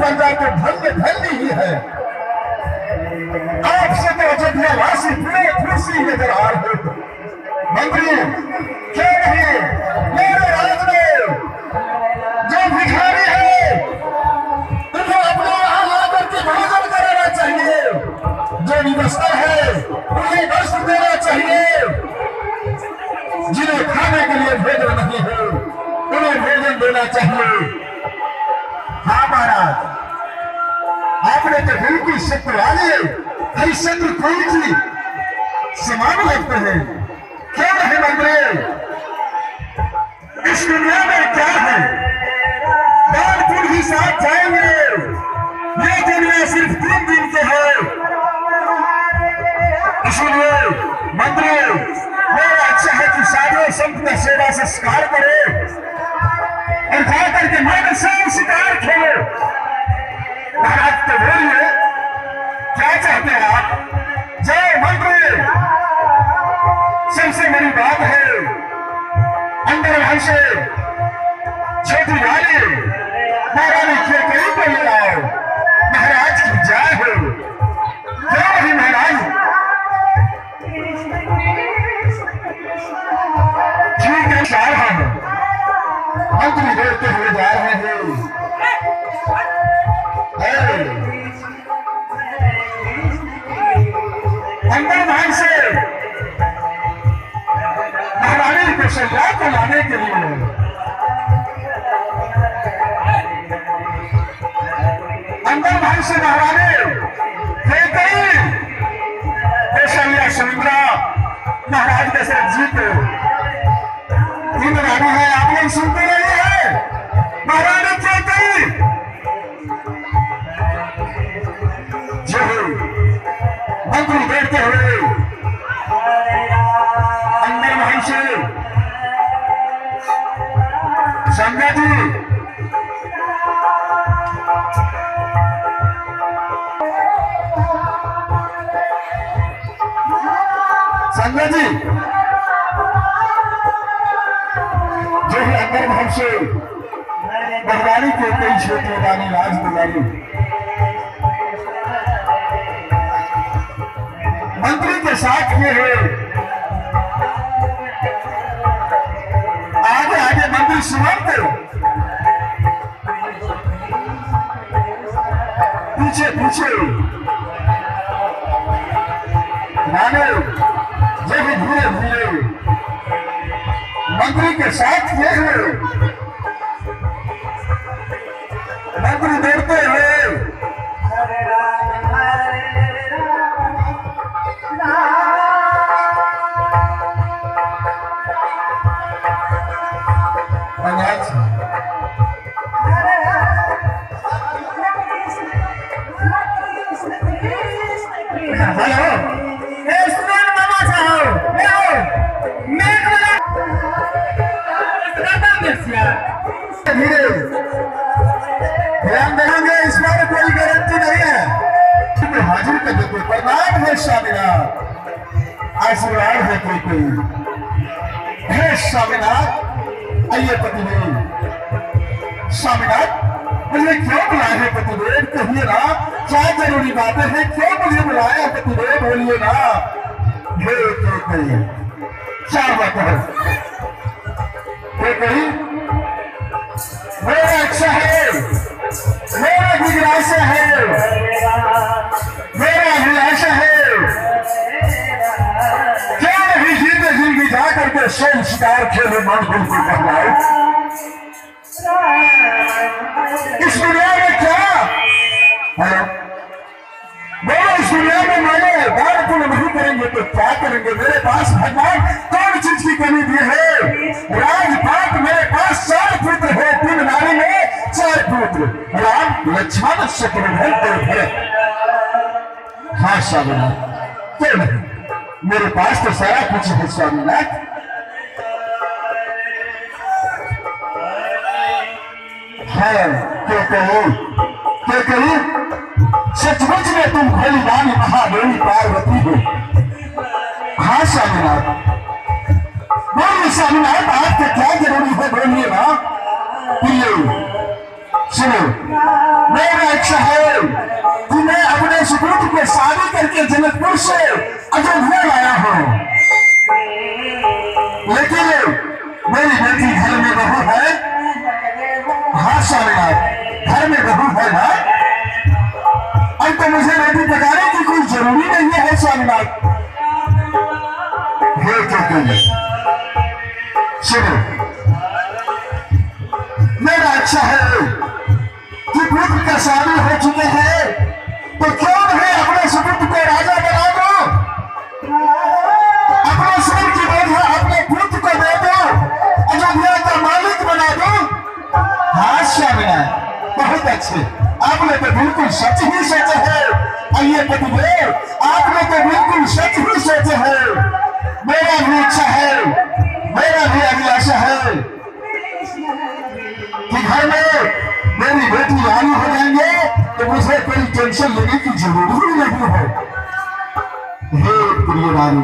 पंजा तो धन्य धन्य ही है। आपसे तो अयोध्या वासी बड़े खुशी नजर आ रहे हो। मंत्री क्यों नहीं मेरे राज में जो भिखारी है उनको अपने यहाँ आकर के भोजन कराना चाहिए, जो निवस्त्र है उन्हें वस्त्र देना चाहिए, जिन्हें खाने के लिए भोजन नहीं है उन्हें भोजन देना चाहिए। हाँ महाराज, आपने तो बिल्कुल सत्य वाले हरिश्चंद्र कोई की समान लगते हैं। क्यों नहीं मंत्री, इस दुनिया में क्या है, दान पुण्य ही साथ जाएंगे। ये दुनिया सिर्फ 3 दिन के है, इसलिए मंत्री मेरा अच्छा है कि साधु संत का सेवा संस्कार करे और जाकर के मन से शिकार खेले। महाराज तो बोलिए क्या चाहते हैं आप? जय मंत्री, सबसे बड़ी बात है अंदर घर से छोटी रानी महारानी केकई को ले आओ। महाराज की जय हो। क्यों नहीं महाराज, ठीक है चार हम मंत्री देखते हुए जा रहे हैं। अंदर भाग से महारानी को सजा को लाने के लिए अंदर भाग से महारानी केकई कौशल्या सुमित्रा महाराज दशरथ जी को इन रानी है। आप लोग सुनते रहे हैं महारानी केकई जो मंत्री बैठते हुए अंदर वहीं से संजय जी जो है अंदर भाव से महारानी को कई छोटी रानी राज दुलारी मंत्री के साथ ये है। आगे आगे मंत्री सुनते पीछे पीछे मानो जो भी धीरे धीरे मंत्री के साथ ये है। मंत्री देखते हैं धीरे ध्यान देंगे, इस बार कोई गारंटी नहीं है। हाजिर कर देते प्रणाम है स्वामीनाथ, आशीर्वाद है कोई है स्वामीनाथ। आइए पतिदेव। स्वामीनाथ मुझे क्यों बुलाए हैं पतिदेव, कहिए ना क्या जरूरी बातें हैं, क्यों मुझे बुलाया पतिदेव, बोलिए ना। क्या बात है मेरा अच्छा है, मेरा जिज्ञासा है, मेरा अभिलाषा है। क्या नहीं जीते जिंदगी जा करके सोम शिकार खेले मन को कहलाए। इस दुनिया में क्या मेरे इस दुनिया में मैंने दान पुण्य नहीं करेंगे तो क्या करेंगे। मेरे पास भगवान कौन चीज की कमी दी है। राजपाट मेरे पास 4 पुत्र है, 3 नारी में 4 पुत्र, राम लक्ष्मण शत्रुघ्न और भरत। हाँ स्वामीनाथ, क्यों नहीं, मेरे पास तो सारा कुछ है स्वामीनाथ। हाँ क्यों कहो सचमुच में तुम भोली रानी महादेवी पार्वती हो। हाँ स्वामीनाथ, बोलिए स्वामीनाथ, आपको क्या जरूरी है, बोलिए ना। सुनो मेरा करके जनकपुर से अयोध्या लाया हूं। लेकिन मेरी बेटी घर में बहू है। हाँ स्वामीनाथ, घर में बहू है ना, अब तो मुझे रोटी पकाने की कोई जरूरी नहीं है स्वामीनाथ। सुनो, मेरा अच्छा है कि पुत्र का शादी हो चुके हैं, तो क्यों नहीं अपने सुपुत्र को राजा बना दो, अपने सिर की बोझा अपने पुत्र को दे दो, अयोध्या का मालिक बना दो। हाँ स्वामीनाथ, बहुत अच्छे, आपने तो बिल्कुल सच ही सोचा है। आइए पतिदेव, आपने तो बिल्कुल सच ही सोचा है। मेरा भी इच्छा है, मेरा भी अभिलाषा है कि घर में मेरी बेटी रानी हो जाएंगे तो मुझे कोई टेंशन लेने की जरूरत ही नहीं है। हे प्रिय रानी,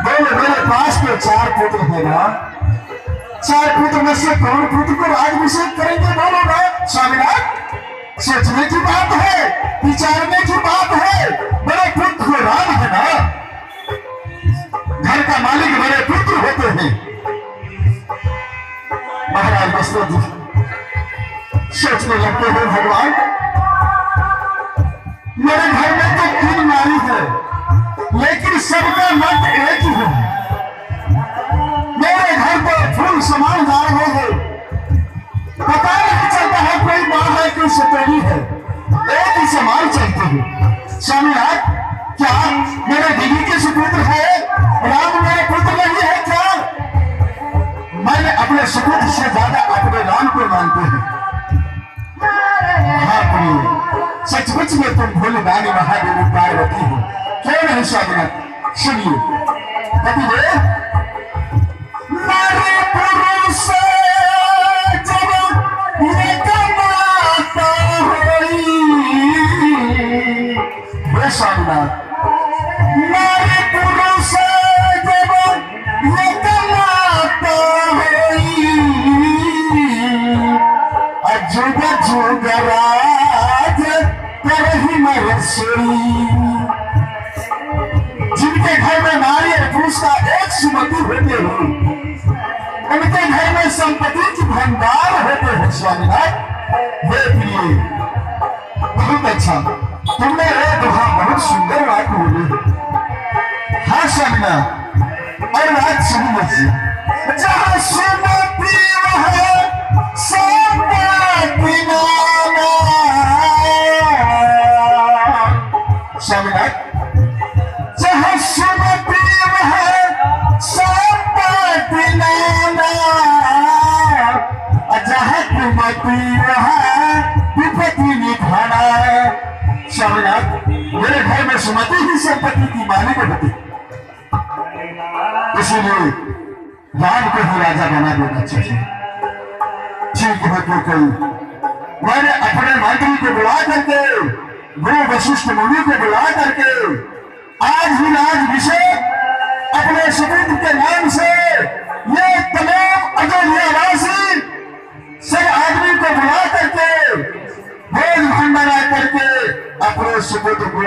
बोले मेरे पास तो 4 पुत्र है ना, 4 पुत्र में से कौन पुत्र को राज्याभिषेक करेंगे, बोलो ना स्वामीनाथ। सोचने की बात है, विचारने की बात है। बड़े पुत्र को राज है ना, घर का मालिक बड़े पुत्र होते हैं। महाराज दशरथ जी सोचने लगते हैं, भगवान मेरे घर में तो 3 नारी है, लेकिन सबका मत एक ही है। मेरे घर पर फूल समान जा रहे हैं, पता नहीं चलता है कोई माँ है कोई सतोरी है, एक ही समान चलते हैं। स्वामीनाथ, क्या मेरे दीदी के सुपुत्र है, राम मेरे पुत्र नहीं है क्या? मैंने अपने सुपुत्र से ज्यादा अपने राम को मानते हैं। हाँ प्रिय, सचमुच में तुम भोले दानी महादेवी पार्वती हो, क्यों नहीं स्वामीनाथ? सुनिए पतिदेव, नारी पुरुष स्वामीनाथ, नारी पुरुष जब एकमाता होई, जुग जुग राज करहि महेश्वरी। जिनके घर में नारी और पुरुष का एक सुमति होते हो, उनके घर में संपत्ति की भंडार होते हैं स्वामीनाथ। हे प्रिय, बहुत अच्छा, तुमने बहुत सुंदर बात बोली। हाँ स्वामीनाथ, और बात सुन लीजिए, जहाँ सुमति वहाँ संपत्ति नाना। स्वामीनाथ, जहाँ सुमति वहाँ संपत्ति नाना, जहाँ कुमति वहाँ विपत्ति निधाना। स्वामीनाथ, मेरे घर में सुमति ही संपत्ति की मालिक होती, इसीलिए राम को ही राजा बना देना चाहिए। ठीक है तो कोई, मैंने अपने मंत्री को बुला करके, गुरु वशिष्ठ मुनि को बुला करके आज ही राज्याभिषेक अपने सुपुत्र के नाम से ये तमाम अयोध्यावासी सब आदमी को बुला करके भोज भंडारा करके अपने सुपुत्र को